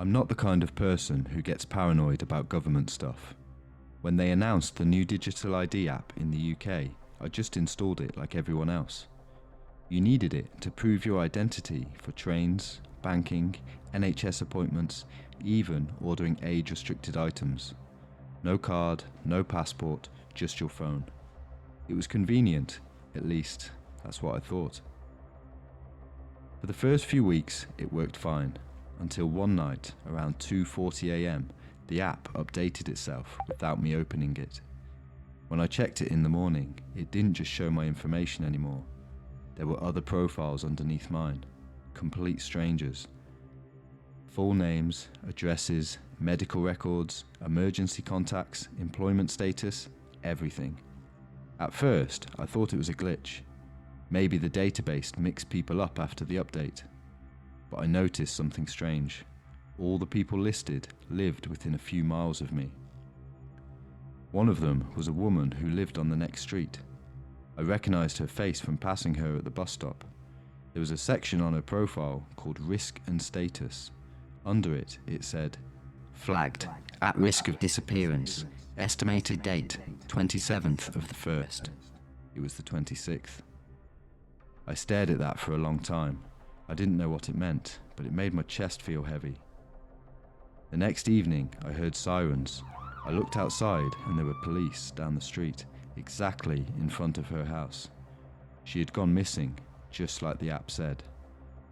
I'm not the kind of person who gets paranoid about government stuff. When they announced the new digital ID app in the UK, I just installed it like everyone else. You needed it to prove your identity for trains, banking, NHS appointments, even ordering age-restricted items. No card, no passport, just your phone. It was convenient, at least, that's what I thought. For the first few weeks, it worked fine, until one night, around 2:40 AM, the app updated itself without me opening it. When I checked it in the morning, it didn't just show my information anymore. There were other profiles underneath mine, complete strangers. Full names, addresses, medical records, emergency contacts, employment status, everything. At first, I thought it was a glitch. Maybe the database mixed people up after the update. But I noticed something strange. All the people listed lived within a few miles of me. One of them was a woman who lived on the next street. I recognized her face from passing her at the bus stop. There was a section on her profile called Risk and Status. Under it, it said, Flagged, at risk of disappearance. Estimated date, 27th of the 1st. It was the 26th. I stared at that for a long time. I didn't know what it meant, but it made my chest feel heavy. The next evening, I heard sirens. I looked outside and there were police down the street, exactly in front of her house. She had gone missing, just like the app said.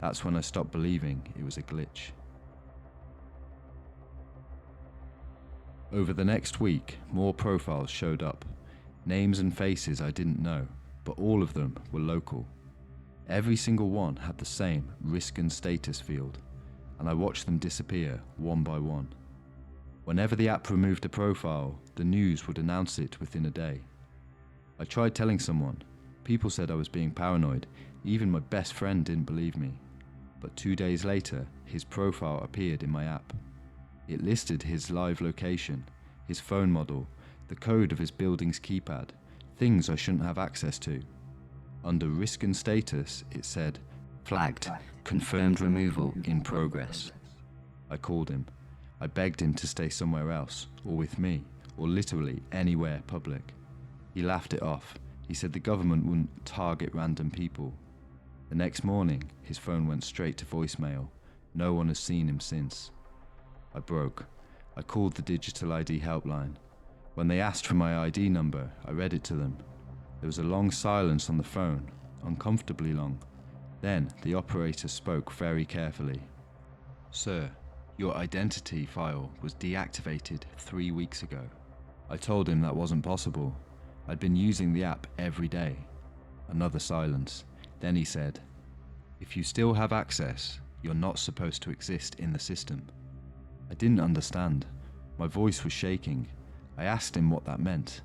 That's when I stopped believing it was a glitch. Over the next week, more profiles showed up. Names and faces I didn't know, but all of them were local. Every single one had the same risk and status field, and I watched them disappear one by one. Whenever the app removed a profile, the news would announce it within a day. I tried telling someone. People said I was being paranoid. Even my best friend didn't believe me. But 2 days later, his profile appeared in my app. It listed his live location, his phone model, the code of his building's keypad, things I shouldn't have access to. Under risk and status, it said, Flagged, confirmed removal in progress. I called him. I begged him to stay somewhere else, or with me, or literally anywhere public. He laughed it off. He said the government wouldn't target random people. The next morning, his phone went straight to voicemail. No one has seen him since. I broke. I called the digital ID helpline. When they asked for my ID number, I read it to them. There was a long silence on the phone, uncomfortably long. Then the operator spoke very carefully. Sir, your identity file was deactivated 3 weeks ago. I told him that wasn't possible. I'd been using the app every day. Another silence. Then he said, if you still have access, you're not supposed to exist in the system. I didn't understand. My voice was shaking. I asked him what that meant,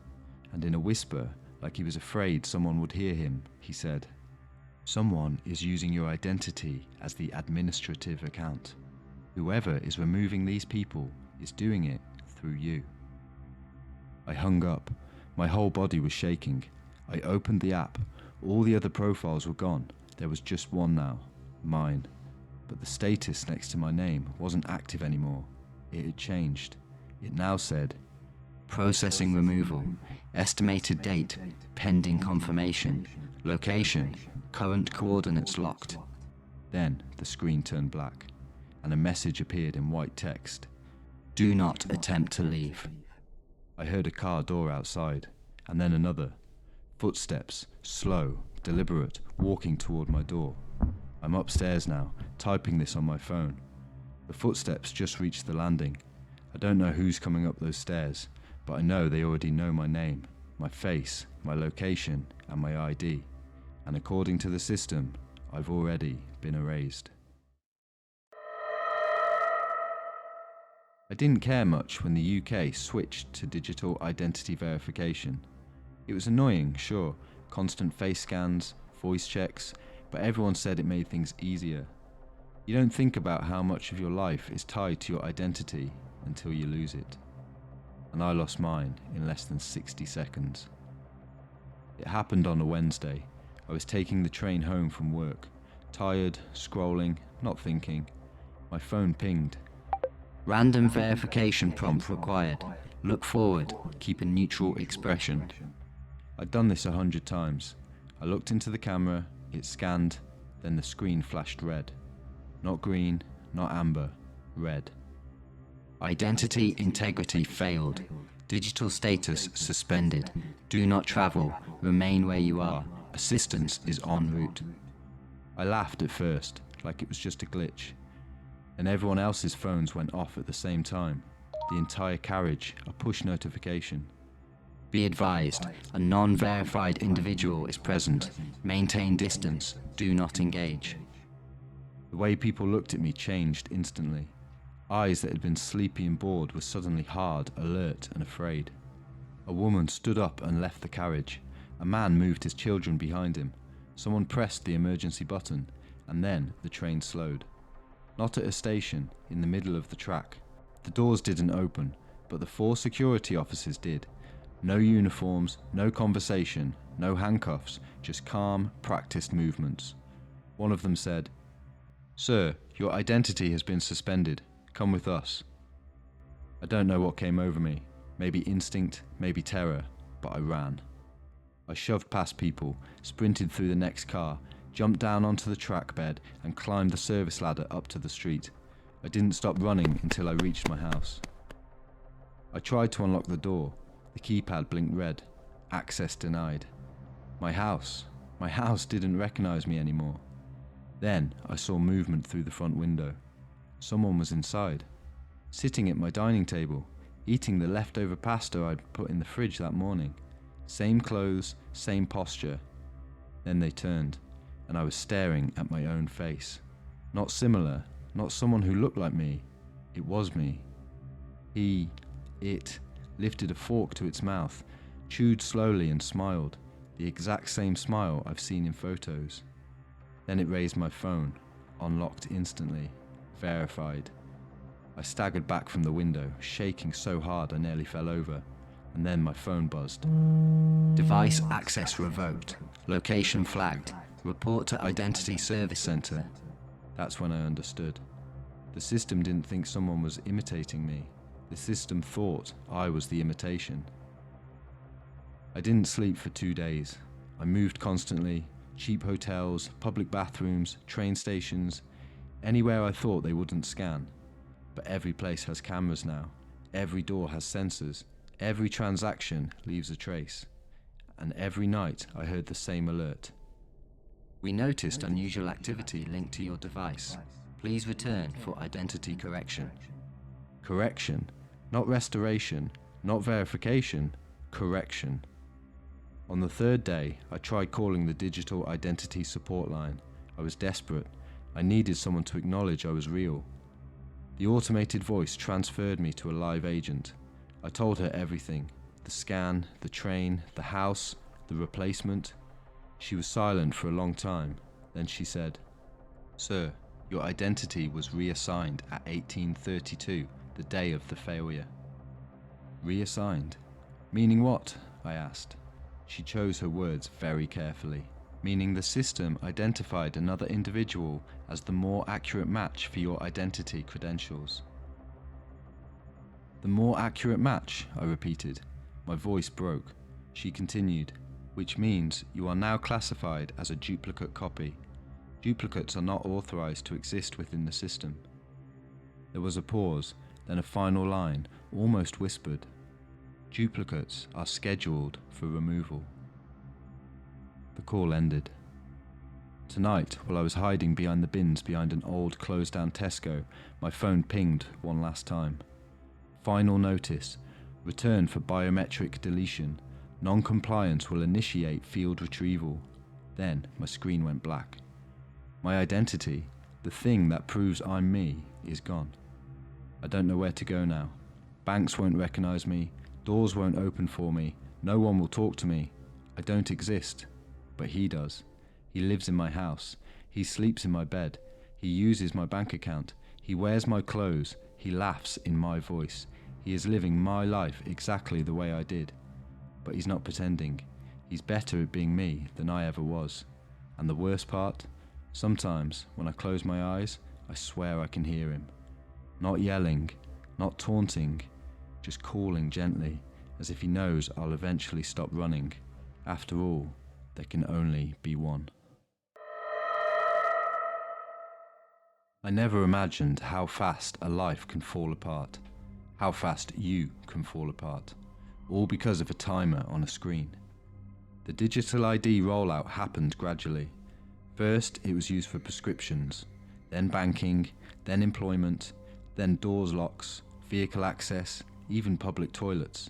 and in a whisper, like he was afraid someone would hear him, he said, someone is using your identity as the administrative account. Whoever is removing these people is doing it through you. I hung up. My whole body was shaking. I opened the app. All the other profiles were gone. There was just one now, mine. But the status next to my name wasn't active anymore. It had changed. It now said, Processing removal. Estimated date, pending confirmation. Location, current coordinates locked. Then the screen turned black, and a message appeared in white text. Do not attempt to leave. I heard a car door outside, and then another. Footsteps, slow, deliberate, walking toward my door. I'm upstairs now, typing this on my phone. The footsteps just reached the landing. I don't know who's coming up those stairs, but I know they already know my name, my face, my location, and my ID. And according to the system, I've already been erased. I didn't care much when the UK switched to digital identity verification. It was annoying, sure, constant face scans, voice checks, but everyone said it made things easier. You don't think about how much of your life is tied to your identity until you lose it. And I lost mine in less than 60 seconds. It happened on a Wednesday. I was taking the train home from work, tired, scrolling, not thinking. My phone pinged. Random verification prompt required. Look forward. Keep a neutral expression. I'd done this 100 times. I looked into the camera, it scanned, then the screen flashed red. Not green, not amber, red. Identity integrity failed. Digital status suspended. Do not travel. Remain where you are. Assistance is en route. I laughed at first, like it was just a glitch. And everyone else's phones went off at the same time. The entire carriage, a push notification. Be advised, a non-verified individual is present. Maintain distance. Do not engage. The way people looked at me changed instantly. Eyes that had been sleepy and bored were suddenly hard, alert, and afraid. A woman stood up and left the carriage. A man moved his children behind him. Someone pressed the emergency button, and then the train slowed. Not at a station, in the middle of the track. The doors didn't open, but the 4 security officers did. No uniforms, no conversation, no handcuffs, just calm, practiced movements. One of them said, "Sir, your identity has been suspended. Come with us." I don't know what came over me. Maybe instinct, maybe terror, but I ran. I shoved past people, sprinted through the next car, jumped down onto the track bed and climbed the service ladder up to the street. I didn't stop running until I reached my house. I tried to unlock the door. The keypad blinked red. Access denied. My house didn't recognize me anymore. Then I saw movement through the front window. Someone was inside, sitting at my dining table, eating the leftover pasta I'd put in the fridge that morning. Same clothes, same posture. Then they turned, and I was staring at my own face. Not similar, not someone who looked like me. It was me. It lifted a fork to its mouth, chewed slowly and smiled, the exact same smile I've seen in photos. Then it raised my phone, unlocked instantly, verified. I staggered back from the window, shaking so hard I nearly fell over, and then my phone buzzed. Device access revoked. Location flagged. Report to Identity Service Center. That's when I understood. The system didn't think someone was imitating me. The system thought I was the imitation. I didn't sleep for 2 days. I moved constantly. Cheap hotels, public bathrooms, train stations, anywhere I thought they wouldn't scan. But every place has cameras now. Every door has sensors. Every transaction leaves a trace. And every night I heard the same alert. We noticed unusual activity linked to your device. Please return for identity correction. Correction. Not restoration, not verification, correction. On the 3rd day, I tried calling the digital identity support line. I was desperate. I needed someone to acknowledge I was real. The automated voice transferred me to a live agent. I told her everything. The scan, the train, the house, the replacement. She was silent for a long time. Then she said, "Sir, your identity was reassigned at 1832, the day of the failure." Reassigned? Meaning what? I asked. She chose her words very carefully. Meaning the system identified another individual as the more accurate match for your identity credentials. The more accurate match, I repeated. My voice broke. She continued, "Which means you are now classified as a duplicate copy. Duplicates are not authorized to exist within the system." There was a pause, then a final line, almost whispered. "Duplicates are scheduled for removal." The call ended. Tonight, while I was hiding behind the bins behind an old closed-down Tesco, my phone pinged one last time. Final notice. Return for biometric deletion. Non-compliance will initiate field retrieval. Then my screen went black. My identity, the thing that proves I'm me, is gone. I don't know where to go now. Banks won't recognize me. Doors won't open for me. No one will talk to me. I don't exist. But he does. He lives in my house. He sleeps in my bed. He uses my bank account. He wears my clothes. He laughs in my voice. He is living my life exactly the way I did. But he's not pretending. He's better at being me than I ever was. And the worst part? Sometimes, when I close my eyes, I swear I can hear him. Not yelling, Not taunting, just calling gently, as if he knows I'll eventually stop running. After all, there can only be one. I never imagined how fast a life can fall apart, how fast you can fall apart, all because of a timer on a screen. The digital ID rollout happened gradually. First, it was used for prescriptions, then banking, then employment, then doors locks, vehicle access, even public toilets.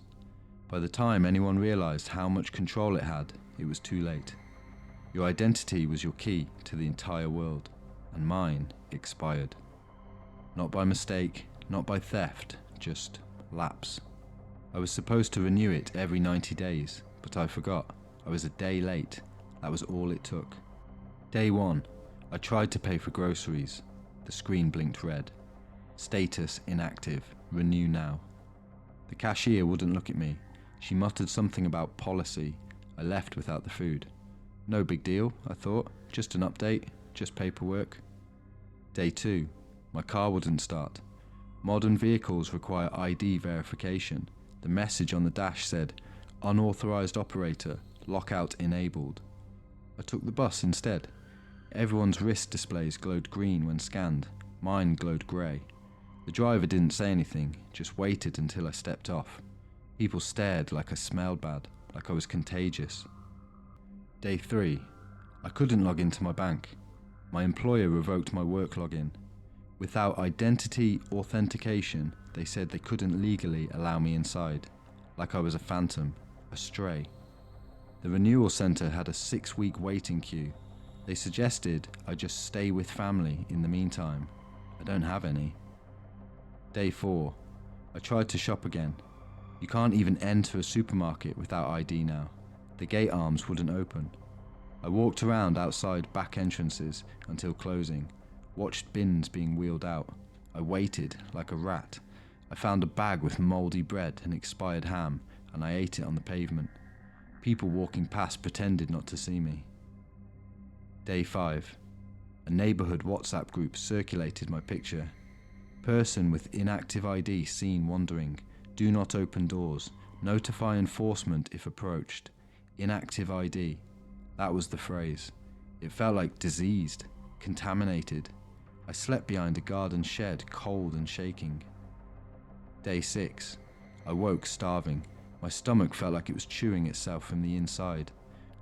By the time anyone realized how much control it had, it was too late. Your identity was your key to the entire world, and mine expired. Not by mistake, not by theft, just lapse. I was supposed to renew it every 90 days, but I forgot. I was a day late. That was all it took. Day 1, I tried to pay for groceries. The screen blinked red. Status inactive, renew now. The cashier wouldn't look at me. She muttered something about policy. I left without the food. No big deal, I thought. Just an update, just paperwork. Day 2, my car wouldn't start. Modern vehicles require ID verification. The message on the dash said, unauthorized operator, lockout enabled. I took the bus instead. Everyone's wrist displays glowed green when scanned. Mine glowed grey. The driver didn't say anything, just waited until I stepped off. People stared like I smelled bad, like I was contagious. Day 3, I couldn't log into my bank. My employer revoked my work login. Without identity authentication, they said they couldn't legally allow me inside, like I was a phantom, a stray. The renewal centre had a 6-week waiting queue. They suggested I just stay with family in the meantime. I don't have any. Day 4, I tried to shop again. You can't even enter a supermarket without ID now. The gate arms wouldn't open. I walked around outside back entrances until closing, watched bins being wheeled out. I waited like a rat. I found a bag with mouldy bread and expired ham, and I ate it on the pavement. People walking past pretended not to see me. Day 5. A neighbourhood WhatsApp group circulated my picture. Person with inactive ID seen wandering. Do not open doors. Notify enforcement if approached. Inactive ID. That was the phrase. It felt like diseased, contaminated. I slept behind a garden shed, cold and shaking. Day 6. I woke starving. My stomach felt like it was chewing itself from the inside.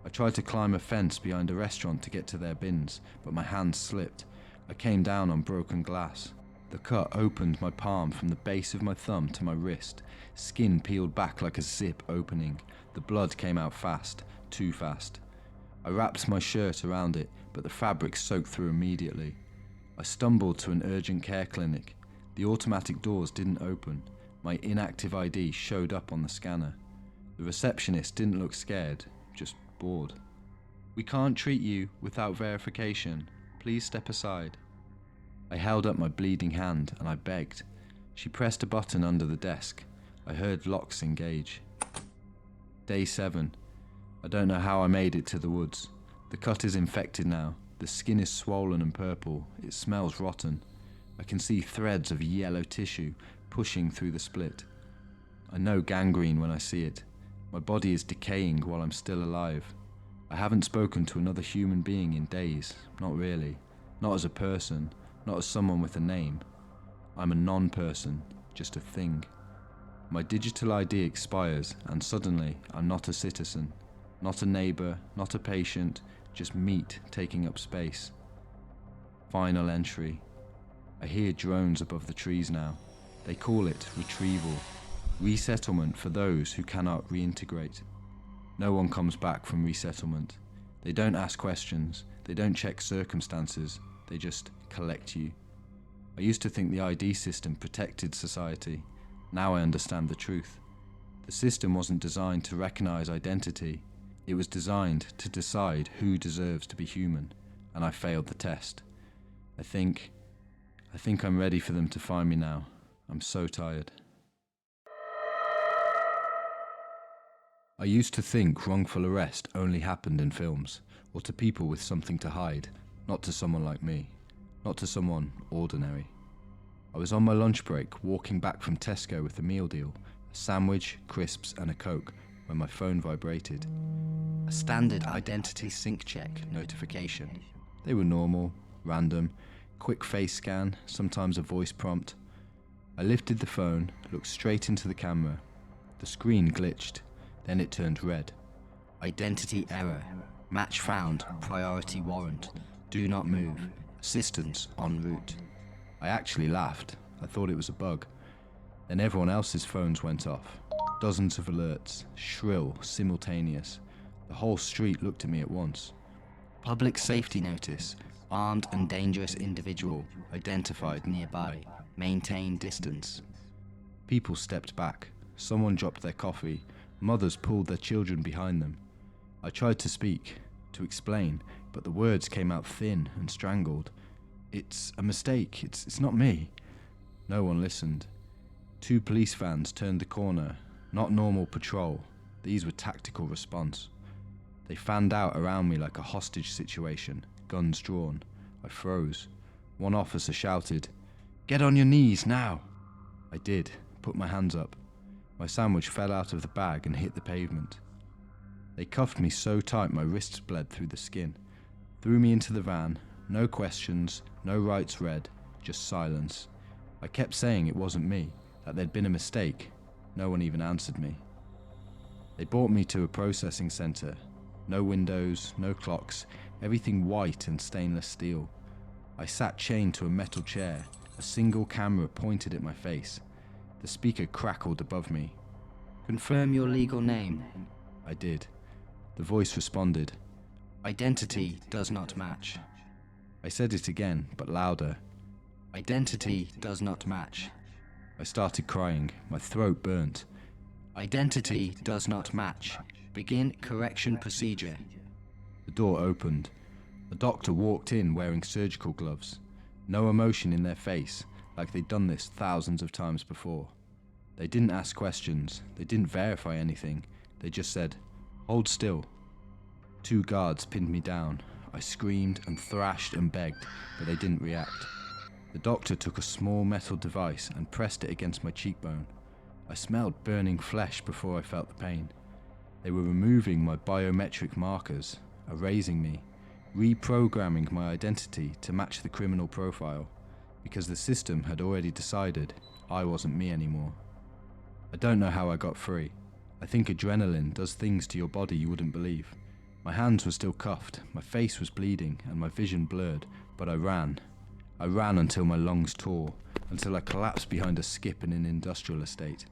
I tried to climb a fence behind a restaurant to get to their bins, but my hand slipped. I came down on broken glass. The cut opened my palm from the base of my thumb to my wrist. Skin peeled back like a zip opening. The blood came out fast, too fast. I wrapped my shirt around it, but the fabric soaked through immediately. I stumbled to an urgent care clinic. The automatic doors didn't open. My inactive ID showed up on the scanner. The receptionist didn't look scared, just bored. We can't treat you without verification. Please step aside. I held up my bleeding hand and I begged. She pressed a button under the desk. I heard locks engage. Day 7. I don't know how I made it to the woods. The cut is infected now. The skin is swollen and purple. It smells rotten. I can see threads of yellow tissue pushing through the split. I know gangrene when I see it. My body is decaying while I'm still alive. I haven't spoken to another human being in days. Not really. Not as a person. Not as someone with a name. I'm a non-person, just a thing. My digital ID expires and suddenly I'm not a citizen. Not a neighbour, not a patient, just meat taking up space. Final entry. I hear drones above the trees now. They call it retrieval. Resettlement for those who cannot reintegrate. No one comes back from resettlement. They don't ask questions. They don't check circumstances. They just collect you. I used to think the ID system protected society. Now I understand the truth. The system wasn't designed to recognize identity. It was designed to decide who deserves to be human, and I failed the test. I think I'm ready for them to find me now. I'm so tired. I used to think wrongful arrest only happened in films, or to people with something to hide, not to someone like me, not to someone ordinary. I was on my lunch break, walking back from Tesco with a meal deal, a sandwich, crisps and a Coke, when my phone vibrated. A standard identity sync check notification. They were normal, random, quick face scan, sometimes a voice prompt. I lifted the phone, looked straight into the camera. The screen glitched, then it turned red. Identity error. Match found. Priority warrant. Do not move. Assistance en route. I actually laughed. I thought it was a bug. Then everyone else's phones went off. Dozens of alerts, shrill, simultaneous. The whole street looked at me at once. Public safety notice. Armed and dangerous individual identified nearby. Maintain distance. People stepped back. Someone dropped their coffee. Mothers pulled their children behind them. I tried to speak, to explain, but the words came out thin and strangled. It's a mistake. It's not me. No one listened. 2 police vans turned the corner. Not normal patrol. These were tactical response. They fanned out around me like a hostage situation, guns drawn. I froze. One officer shouted, "Get on your knees now!" I did, put my hands up. My sandwich fell out of the bag and hit the pavement. They cuffed me so tight my wrists bled through the skin. Threw me into the van. No questions, no rights read, just silence. I kept saying it wasn't me, that there'd been a mistake. No one even answered me. They brought me to a processing centre. No windows, no clocks, everything white and stainless steel. I sat chained to a metal chair, a single camera pointed at my face. The speaker crackled above me. Confirm your legal name. I did. The voice responded. Identity does not match. I said it again, but louder. Identity does not match. I started crying. My throat burnt. Identity does not match. Begin correction procedure. The door opened. A doctor walked in wearing surgical gloves. No emotion in their face, like they'd done this thousands of times before. They didn't ask questions. They didn't verify anything. They just said, "Hold still." 2 guards pinned me down. I screamed and thrashed and begged, but they didn't react. The doctor took a small metal device and pressed it against my cheekbone. I smelled burning flesh before I felt the pain. They were removing my biometric markers, erasing me, reprogramming my identity to match the criminal profile, because the system had already decided I wasn't me anymore. I don't know how I got free. I think adrenaline does things to your body you wouldn't believe. My hands were still cuffed, my face was bleeding, and my vision blurred, but I ran. I ran until my lungs tore, until I collapsed behind a skip in an industrial estate.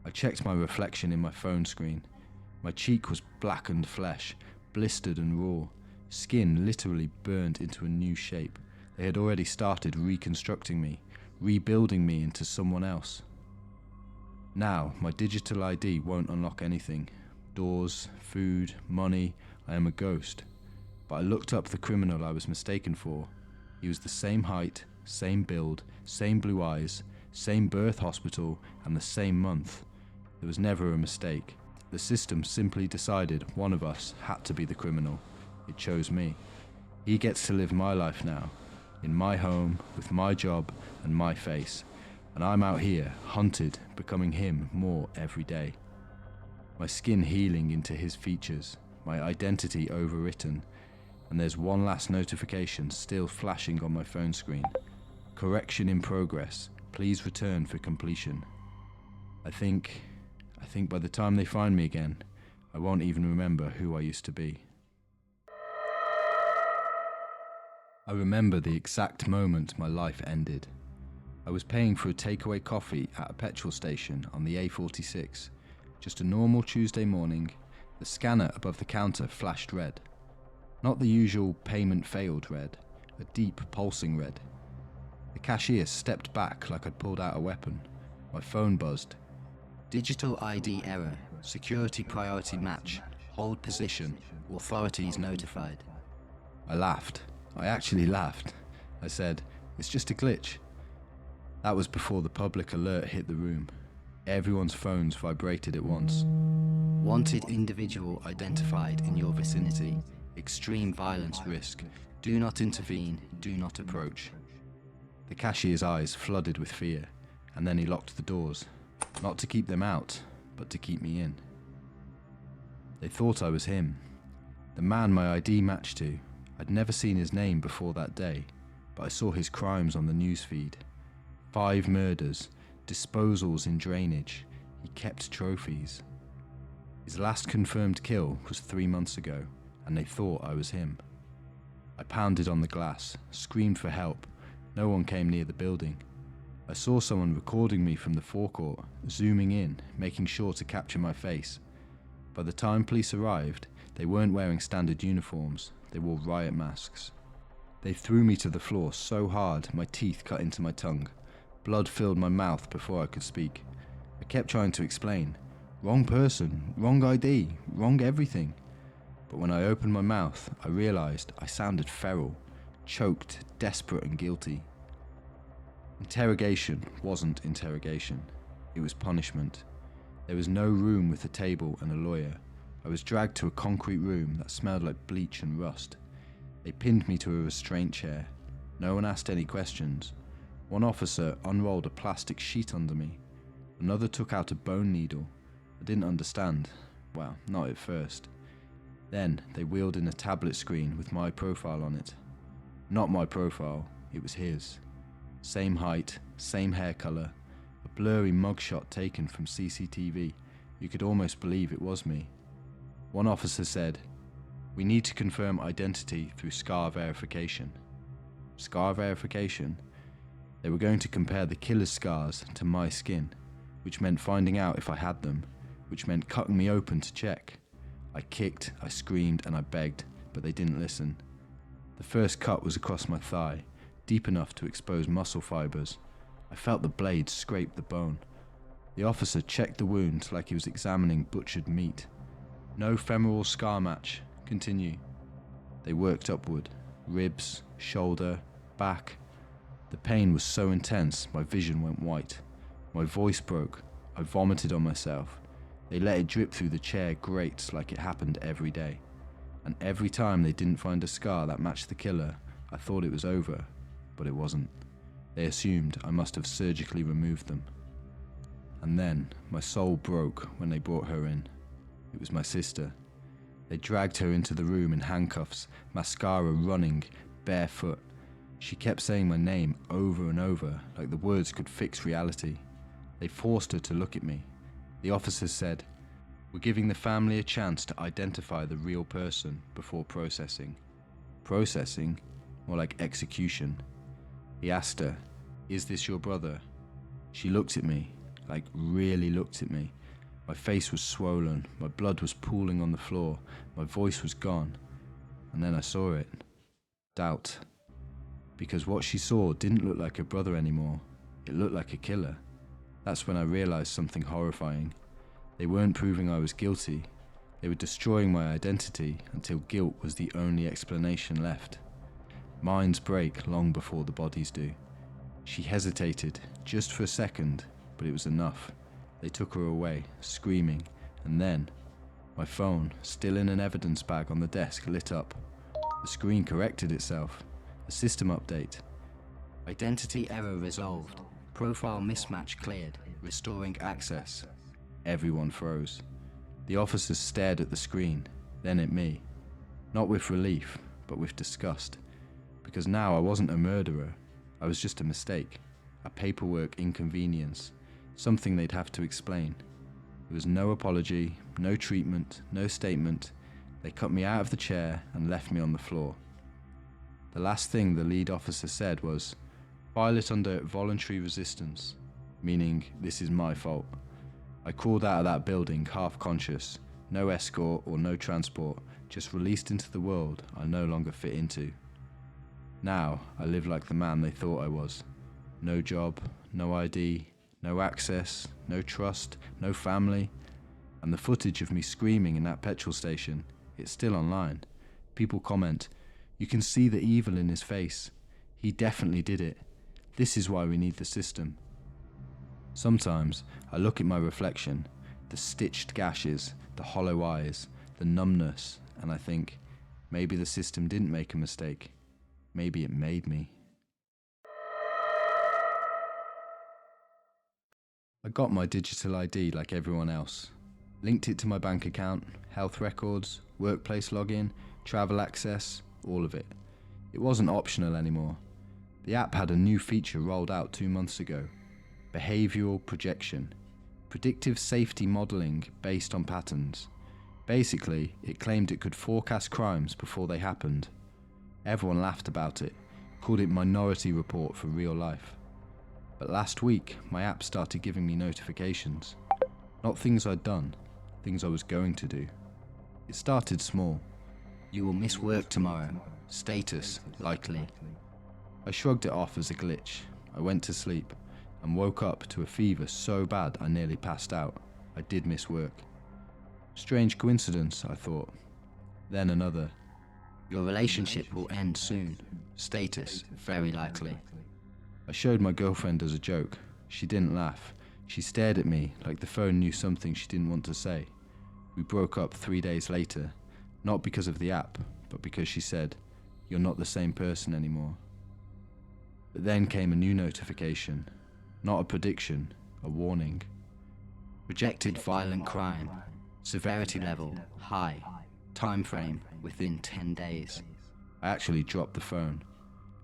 I checked my reflection in my phone screen. My cheek was blackened flesh, blistered and raw, skin literally burned into a new shape. They had already started reconstructing me, rebuilding me into someone else. Now, my digital ID won't unlock anything. Doors, food, money, I am a ghost. But I looked up the criminal I was mistaken for. He was the same height, same build, same blue eyes, same birth hospital, and the same month. There was never a mistake. The system simply decided one of us had to be the criminal. It chose me. He gets to live my life now, in my home, with my job and my face. And I'm out here, hunted, becoming him more every day. My skin healing into his features, my identity overwritten, and there's one last notification still flashing on my phone screen. Correction in progress. Please return for completion. I think by the time they find me again, I won't even remember who I used to be. I remember the exact moment my life ended. I was paying for a takeaway coffee at a petrol station on the A46. Just a normal Tuesday morning. The scanner above the counter flashed red. Not the usual payment failed red, a deep pulsing red. The cashier stepped back like I'd pulled out a weapon. My phone buzzed. Digital ID error. Security priority match. Hold position. Authorities notified. I laughed. I actually laughed. I said, "It's just a glitch." That was before the public alert hit the room. Everyone's phones vibrated at once. Wanted individual identified in your vicinity. Extreme violence risk. Do not intervene. Do not approach. The cashier's eyes flooded with fear, and then he locked the doors, not to keep them out, but to keep me in. They thought I was him, the man my ID matched to. I'd never seen his name before that day, but I saw his crimes on the newsfeed. 5 murders, disposals in drainage. He kept trophies. His last confirmed kill was 3 months ago, and they thought I was him. I pounded on the glass, screamed for help. No one came near the building. I saw someone recording me from the forecourt, zooming in, making sure to capture my face. By the time police arrived, they weren't wearing standard uniforms, they wore riot masks. They threw me to the floor so hard my teeth cut into my tongue. Blood filled my mouth before I could speak. I kept trying to explain. Wrong person, wrong ID, wrong everything. But when I opened my mouth, I realized I sounded feral, choked, desperate and guilty. Interrogation wasn't interrogation. It was punishment. There was no room with a table and a lawyer. I was dragged to a concrete room that smelled like bleach and rust. They pinned me to a restraint chair. No one asked any questions. One officer unrolled a plastic sheet under me. Another took out a bone needle. I didn't understand. Well, not at first. Then they wheeled in a tablet screen with my profile on it. Not my profile, it was his. Same height, same hair colour, a blurry mugshot taken from CCTV. You could almost believe it was me. One officer said, "We need to confirm identity through scar verification." Scar verification? They were going to compare the killer's scars to my skin, which meant finding out if I had them, which meant cutting me open to check. I kicked, I screamed, and I begged, but they didn't listen. The first cut was across my thigh, deep enough to expose muscle fibers. I felt the blade scrape the bone. The officer checked the wound like he was examining butchered meat. No femoral scar match. Continue. They worked upward. Ribs, shoulder, back. The pain was so intense, my vision went white. My voice broke. I vomited on myself. They let it drip through the chair grates like it happened every day. And every time they didn't find a scar that matched the killer, I thought it was over, but it wasn't. They assumed I must have surgically removed them. And then my soul broke when they brought her in. It was my sister. They dragged her into the room in handcuffs, mascara running, barefoot. She kept saying my name over and over, like the words could fix reality. They forced her to look at me. The officers said, "We're giving the family a chance to identify the real person before processing." Processing? More like execution. He asked her, "Is this your brother?" She looked at me, like really looked at me. My face was swollen, my blood was pooling on the floor, my voice was gone. And then I saw it. Doubt. Because what she saw didn't look like her brother anymore. It looked like a killer. That's when I realized something horrifying. They weren't proving I was guilty. They were destroying my identity until guilt was the only explanation left. Minds break long before the bodies do. She hesitated, just for a second, but it was enough. They took her away, screaming, and then, my phone, still in an evidence bag on the desk, lit up. The screen corrected itself. A system update. Identity error resolved. Profile mismatch cleared. Restoring access. Everyone froze. The officers stared at the screen, then at me. Not with relief, but with disgust. Because now I wasn't a murderer. I was just a mistake. A paperwork inconvenience. Something they'd have to explain. There was no apology, no treatment, no statement. They cut me out of the chair and left me on the floor. The last thing the lead officer said was, "File it under voluntary resistance," meaning this is my fault. I crawled out of that building half conscious, no escort or no transport, just released into the world I no longer fit into. Now I live like the man they thought I was. No job, no ID, no access, no trust, no family. And the footage of me screaming in that petrol station, it's still online. People comment, "You can see the evil in his face. He definitely did it. This is why we need the system." Sometimes I look at my reflection, the stitched gashes, the hollow eyes, the numbness, and I think, maybe the system didn't make a mistake. Maybe it made me. I got my digital ID like everyone else. Linked it to my bank account, health records, workplace login, travel access, all of it. It wasn't optional anymore. The app had a new feature rolled out 2 months ago. Behavioral projection. Predictive safety modeling based on patterns. Basically, it claimed it could forecast crimes before they happened. Everyone laughed about it, called it Minority Report for real life. But last week, my app started giving me notifications. Not things I'd done, things I was going to do. It started small. You will miss work tomorrow. Status, likely. I shrugged it off as a glitch. I went to sleep and woke up to a fever so bad I nearly passed out. I did miss work. Strange coincidence, I thought. Then another. Your relationship will end soon. Status, very likely. I showed my girlfriend as a joke. She didn't laugh. She stared at me like the phone knew something she didn't want to say. We broke up 3 days later, not because of the app, but because she said, "You're not the same person anymore." But then came a new notification. Not a prediction, a warning. Rejected violent crime. Severity level, high. Time frame, within 10 days. I actually dropped the phone.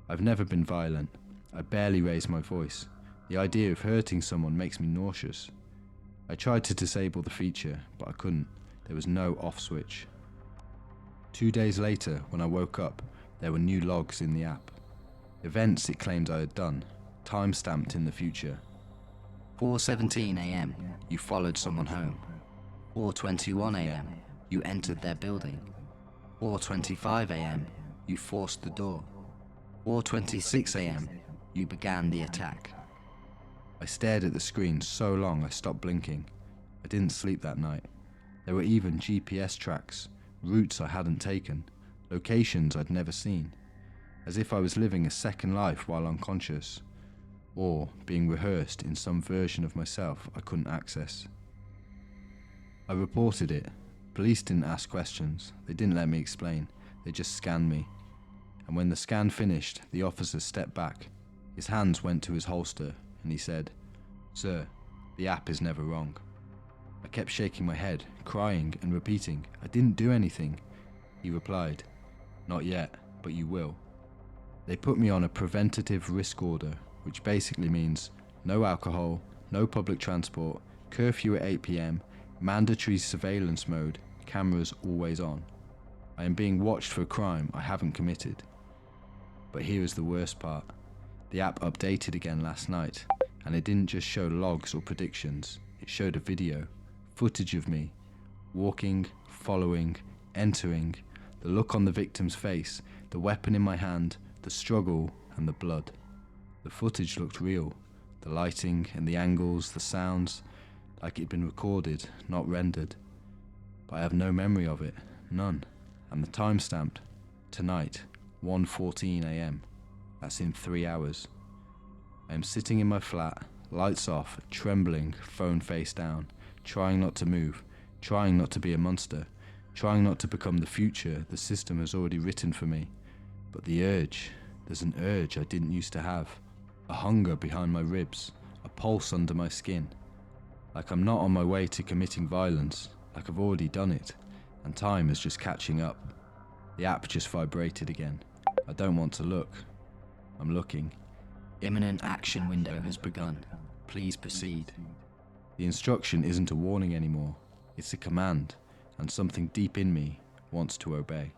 I've never been violent. I barely raise my voice. The idea of hurting someone makes me nauseous. I tried to disable the feature, but I couldn't. There was no off switch. 2 days later, when I woke up, there were new logs in the app. Events it claimed I had done, time-stamped in the future. 4:17 a.m. You followed someone home. 4:21 a.m. You entered their building. 4:25 a.m. You forced the door. 4:26 a.m. You began the attack. I stared at the screen so long I stopped blinking. I didn't sleep that night. There were even GPS tracks, routes I hadn't taken, locations I'd never seen, as if I was living a second life while unconscious, or being rehearsed in some version of myself I couldn't access. I reported it. Police didn't ask questions. They didn't let me explain. They just scanned me. And when the scan finished, the officer stepped back. His hands went to his holster, and he said, "Sir, the app is never wrong." I kept shaking my head, crying and repeating, "I didn't do anything." He replied, "Not yet, but you will." They put me on a preventative risk order, which basically means no alcohol, no public transport, curfew at 8 p.m, mandatory surveillance mode, cameras always on. I am being watched for a crime I haven't committed. But here is the worst part. The app updated again last night, and it didn't just show logs or predictions. It showed a video, footage of me, walking, following, entering, the look on the victim's face, the weapon in my hand, the struggle, and the blood. The footage looked real, the lighting and the angles, the sounds, like it'd been recorded, not rendered. But I have no memory of it, none. And the time stamped, tonight, 1:14 a.m. That's in 3 hours. I am sitting in my flat, lights off, trembling, phone face down, trying not to move, trying not to be a monster, trying not to become the future the system has already written for me. But the urge, there's an urge I didn't used to have, a hunger behind my ribs, a pulse under my skin. Like I'm not on my way to committing violence, like I've already done it, and time is just catching up. The app just vibrated again. I don't want to look. I'm looking. Imminent action window has begun. Please proceed. The instruction isn't a warning anymore. It's a command, and something deep in me wants to obey.